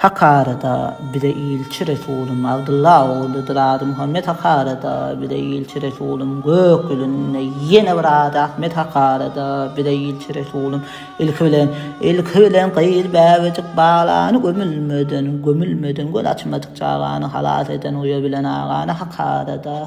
Hakarada bir de ilçi Resulüm Abdullah oğludur adı Muhammed Hakarada bir de ilçi Resulüm Gökülünne yine bir adı Ahmet Hakarada bir de ilçi Resulüm ilk bilen kıyır bävecik bağlanı gömülmeden göl açmadık çağanı halat eden uyabilen ağanı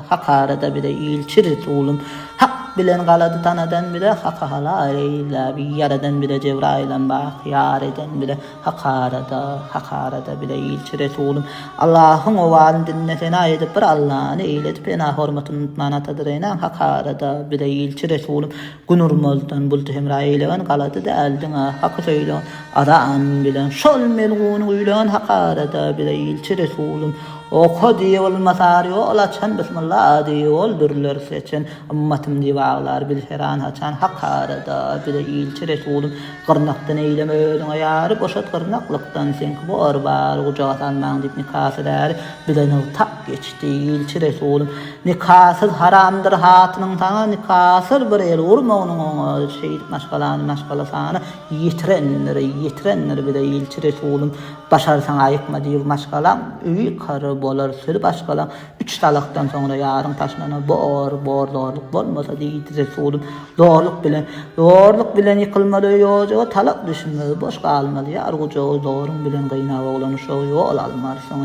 Hakarada bir de ilçi Resulüm hak bilen galadı tanadan bile haka halal eyle bir yaradan bile Cebrail'en bahyar eden bile Hakarada bile ilçi Resulüm Allah'ın o valin dinle fena edip bir Allah'ını eyletip fena hormatını unutmana tadırıyla Hakarada bile ilçi Resulüm günürmözden buldu hemra eyleven galadı da eldine hakkı söyleyen adan bilen şol melgunu uyleyen Hakarada bile ilçi Resulüm oku diye olmasar yol açan Bismillah diye oldurlar seçen ümmetim diye bağlar bil heran açan Hakarada bile ilçi Resulüm qırnaqdan eylemöydün ayarı boşat qırnaqlıqdan senki bor var ucağa salman deyip nikasılar bilen tak geçti ilçi Resulüm nikasız haramdır hatının sana nikasır bir el urma onun şehit maşgalasana yitirenler bile ilçi Resulüm başarsan ayıkma diye maşgalan üy karı bolar sürü başgalan 3 talaqdan sonra yarın taşlana bor zorluk bolmasa deydi Resulüm zorluk bilen yıkılmadı yoca talak düşünmedi boş kalmadı yargıca zorun bilen kıynağı olan şu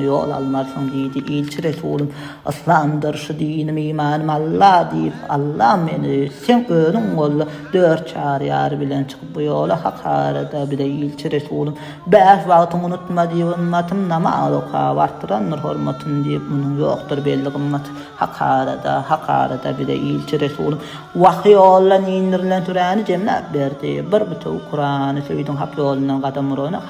yol almarsın deydi ilçi Resulüm aslandır şu dinim imanım Allah deyip Allah beni sen önün olla 4 çağrı yar bilen çıkıp bu yola Hakarada bile ilçi Resulüm 5 vaktin unutma diye ümmetim namaz oka vartıranlar hormatın deyip bunun yoktur belli kımmet Hakarada bile ilçi Resulüm vahiy yollan indirilen türeni cemlap verdi bir bütü Kur'an'ı söydün hak yolundan kadamurunu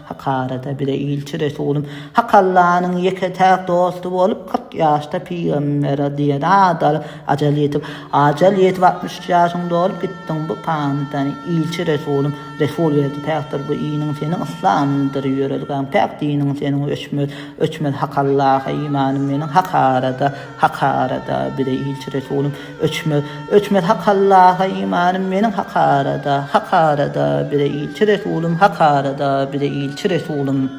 Hakarada bile ilçi Resulüm hak Allah'ın yeketek dostu olup 40 yaşta peygambere diye adal acel yetip 60 yaşında olup gittin bu pandan ilçi Resulüm Resul verdi pektir bu iyinin senin İslam'dır yörelgen pek dinin senin öçmez hak Allah'a imanım benim Hakarada bir de ilçi Resulüm öçmez hak Allah'a imanım benim Hakarada bir de ilçi Resulüm Hakarada bir de ilçi Resulüm